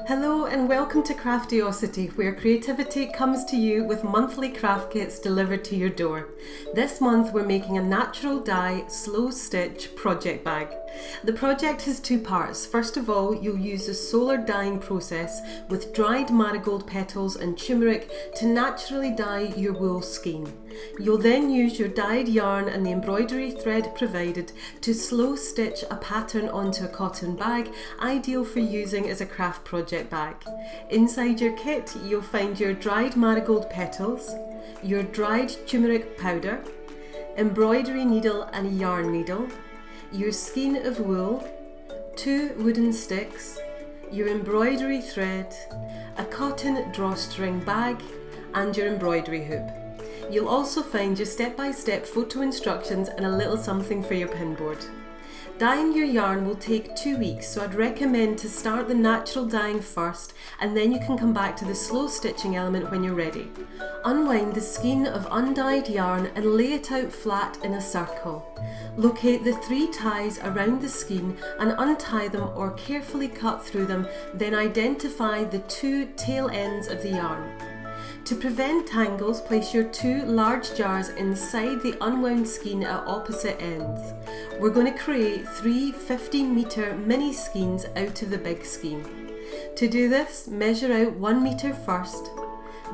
Hello and welcome to Craftiosity, where creativity comes to you with monthly craft kits delivered to your door. This month we're making a natural dye slow stitch project bag. The project has two parts. First of all, you'll use the solar dyeing process with dried marigold petals and turmeric to naturally dye your wool skein. You'll then use your dyed yarn and the embroidery thread provided to slow stitch a pattern onto a cotton bag, ideal for using as a craft project bag. Inside your kit, you'll find your dried marigold petals, your dried turmeric powder, embroidery needle and yarn needle, your skein of wool, 2 wooden sticks, your embroidery thread, a cotton drawstring bag, and your embroidery hoop. You'll also find your step-by-step photo instructions and a little something for your pinboard. Dyeing your yarn will take 2 weeks, so I'd recommend to start the natural dyeing first, and then you can come back to the slow stitching element when you're ready. Unwind the skein of undyed yarn and lay it out flat in a circle. Locate the 3 ties around the skein and untie them or carefully cut through them, then identify the 2 tail ends of the yarn. To prevent tangles, place your 2 large jars inside the unwound skein at opposite ends. We're going to create 3 15-metre mini skeins out of the big skein. To do this, measure out 1 metre first,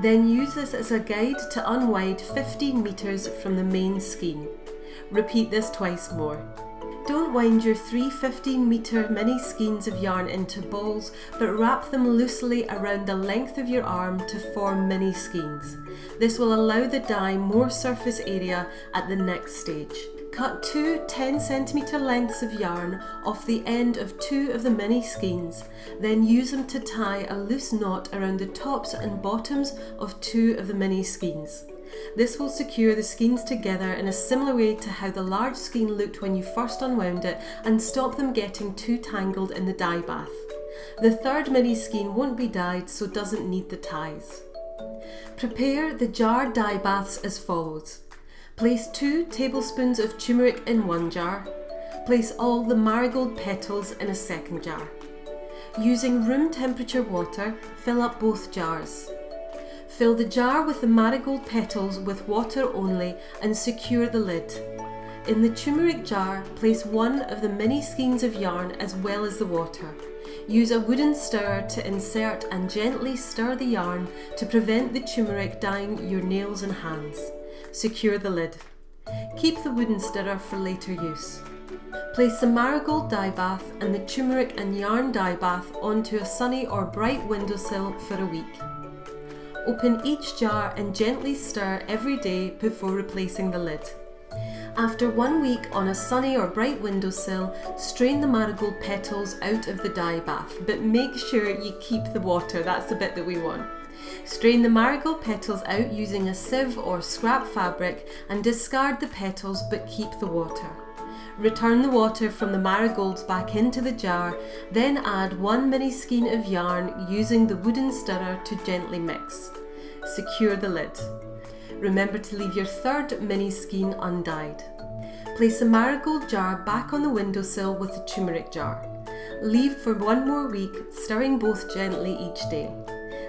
then use this as a guide to unwind 15 metres from the main skein. Repeat this twice more. Don't wind your 3 15-metre mini skeins of yarn into balls, but wrap them loosely around the length of your arm to form mini skeins. This will allow the dye more surface area at the next stage. Cut 2 10cm lengths of yarn off the end of 2 of the mini skeins, then use them to tie a loose knot around the tops and bottoms of 2 of the mini skeins. This will secure the skeins together in a similar way to how the large skein looked when you first unwound it and stop them getting too tangled in the dye bath. The third mini skein won't be dyed, so doesn't need the ties. Prepare the jar dye baths as follows. Place 2 tablespoons of turmeric in one jar. Place all the marigold petals in a second jar. Using room temperature water, fill up both jars. Fill the jar with the marigold petals with water only and secure the lid. In the turmeric jar, place 1 of the mini skeins of yarn as well as the water. Use a wooden stirrer to insert and gently stir the yarn to prevent the turmeric dyeing your nails and hands. Secure the lid. Keep the wooden stirrer for later use. Place the marigold dye bath and the turmeric and yarn dye bath onto a sunny or bright windowsill for a week. Open each jar and gently stir every day before replacing the lid. After 1 week on a sunny or bright windowsill, strain the marigold petals out of the dye bath, but make sure you keep the water, that's the bit that we want. Strain the marigold petals out using a sieve or scrap fabric and discard the petals but keep the water. Return the water from the marigolds back into the jar, then add 1 mini skein of yarn using the wooden stirrer to gently mix. Secure the lid. Remember to leave your third mini skein undyed. Place the marigold jar back on the windowsill with the turmeric jar. Leave for 1 more week, stirring both gently each day.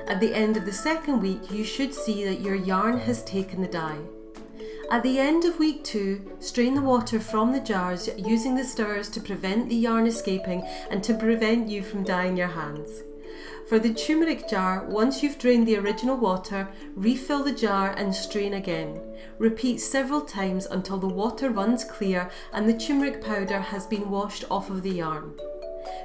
At the end of the second week, you should see that your yarn has taken the dye. At the end of week 2, strain the water from the jars using the stirrers to prevent the yarn escaping and to prevent you from dyeing your hands. For the turmeric jar, once you've drained the original water, refill the jar and strain again. Repeat several times until the water runs clear and the turmeric powder has been washed off of the yarn.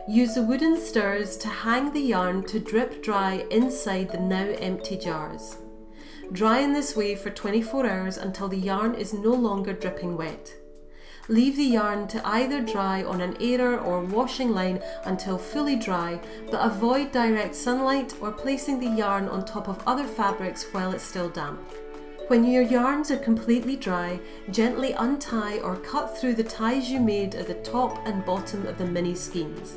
Use the wooden stirrers to hang the yarn to drip dry inside the now empty jars. Dry in this way for 24 hours until the yarn is no longer dripping wet. Leave the yarn to either dry on an airer or washing line until fully dry, but avoid direct sunlight or placing the yarn on top of other fabrics while it's still damp. When your yarns are completely dry, gently untie or cut through the ties you made at the top and bottom of the mini skeins.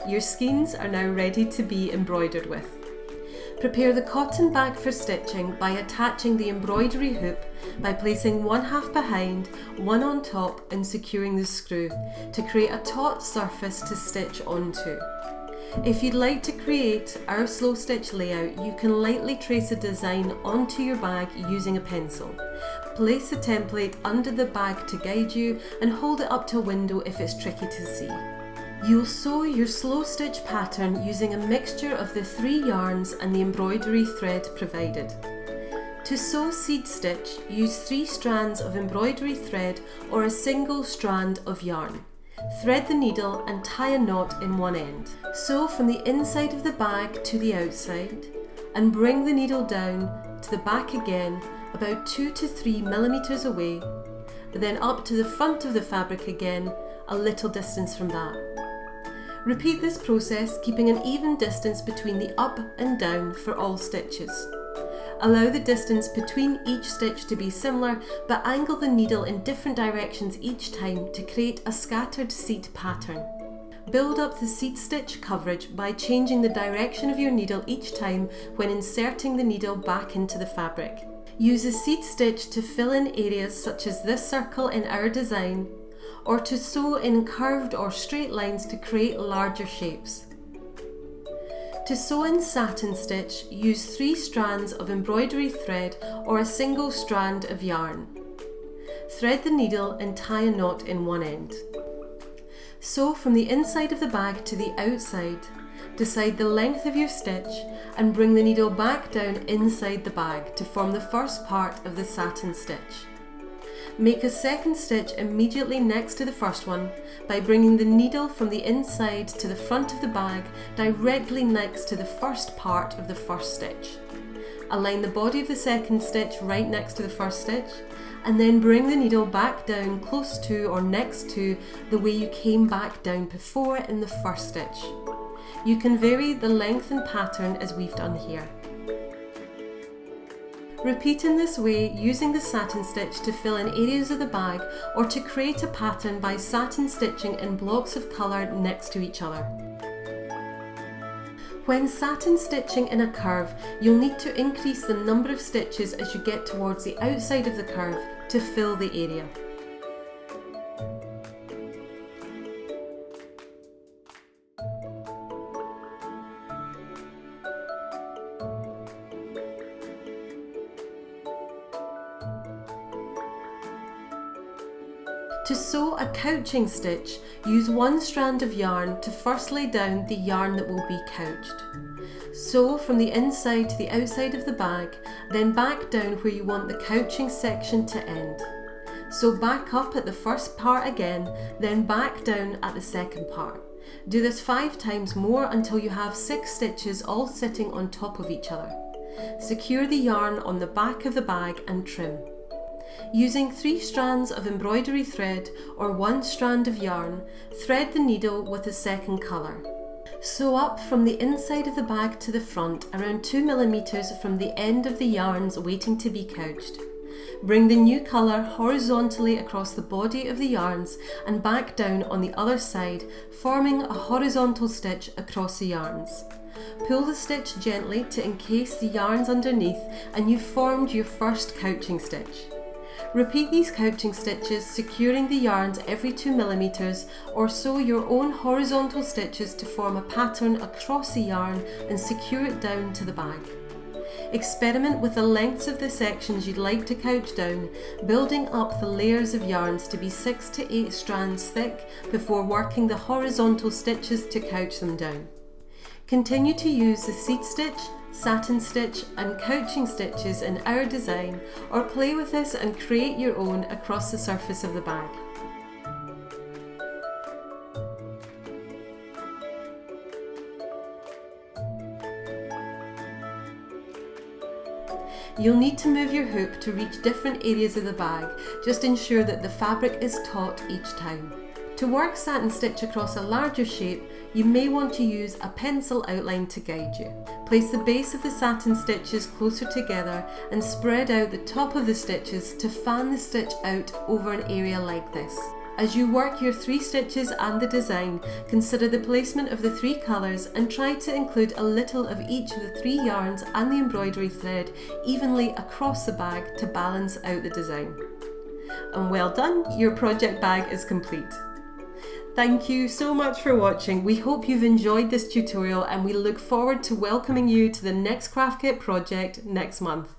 Your skeins are now ready to be embroidered with. Prepare the cotton bag for stitching by attaching the embroidery hoop by placing 1/2 behind, 1 on top and securing the screw to create a taut surface to stitch onto. If you'd like to create our slow stitch layout, you can lightly trace a design onto your bag using a pencil. Place the template under the bag to guide you and hold it up to a window if it's tricky to see. You'll sew your slow stitch pattern using a mixture of the 3 yarns and the embroidery thread provided. To sew seed stitch, use 3 strands of embroidery thread or a single strand of yarn. Thread the needle and tie a knot in one end. Sew from the inside of the bag to the outside and bring the needle down to the back again about 2 to 3 millimeters away, then up to the front of the fabric again, a little distance from that. Repeat this process, keeping an even distance between the up and down for all stitches. Allow the distance between each stitch to be similar, but angle the needle in different directions each time to create a scattered seed pattern. Build up the seed stitch coverage by changing the direction of your needle each time when inserting the needle back into the fabric. Use a seed stitch to fill in areas such as this circle in our design, or to sew in curved or straight lines to create larger shapes. To sew in satin stitch, use 3 strands of embroidery thread or a single strand of yarn. Thread the needle and tie a knot in one end. Sew from the inside of the bag to the outside. Decide the length of your stitch and bring the needle back down inside the bag to form the first part of the satin stitch. Make a second stitch immediately next to the first one by bringing the needle from the inside to the front of the bag directly next to the first part of the first stitch. Align the body of the second stitch right next to the first stitch and then bring the needle back down close to or next to the way you came back down before in the first stitch. You can vary the length and pattern as we've done here. Repeat in this way using the satin stitch to fill in areas of the bag or to create a pattern by satin stitching in blocks of colour next to each other. When satin stitching in a curve, you'll need to increase the number of stitches as you get towards the outside of the curve to fill the area. To sew a couching stitch, use 1 strand of yarn to first lay down the yarn that will be couched. Sew from the inside to the outside of the bag, then back down where you want the couching section to end. Sew back up at the first part again, then back down at the second part. Do this 5 times more until you have 6 stitches all sitting on top of each other. Secure the yarn on the back of the bag and trim. Using 3 strands of embroidery thread or 1 strand of yarn, thread the needle with a second colour. Sew up from the inside of the bag to the front around 2 millimeters from the end of the yarns waiting to be couched. Bring the new colour horizontally across the body of the yarns and back down on the other side, forming a horizontal stitch across the yarns. Pull the stitch gently to encase the yarns underneath and you've formed your first couching stitch. Repeat these couching stitches, securing the yarns every 2 millimeters, or sew your own horizontal stitches to form a pattern across the yarn and secure it down to the bag. Experiment with the lengths of the sections you'd like to couch down, building up the layers of yarns to be 6 to 8 strands thick before working the horizontal stitches to couch them down. Continue to use the seed stitch, satin stitch and couching stitches in our design, or play with this and create your own across the surface of the bag. You'll need to move your hoop to reach different areas of the bag. Just ensure that the fabric is taut each time. To work satin stitch across a larger shape, you may want to use a pencil outline to guide you. Place the base of the satin stitches closer together and spread out the top of the stitches to fan the stitch out over an area like this. As you work your 3 stitches and the design, consider the placement of the 3 colours and try to include a little of each of the 3 yarns and the embroidery thread evenly across the bag to balance out the design. And well done, your project bag is complete. Thank you so much for watching. We hope you've enjoyed this tutorial and we look forward to welcoming you to the next craft kit project next month.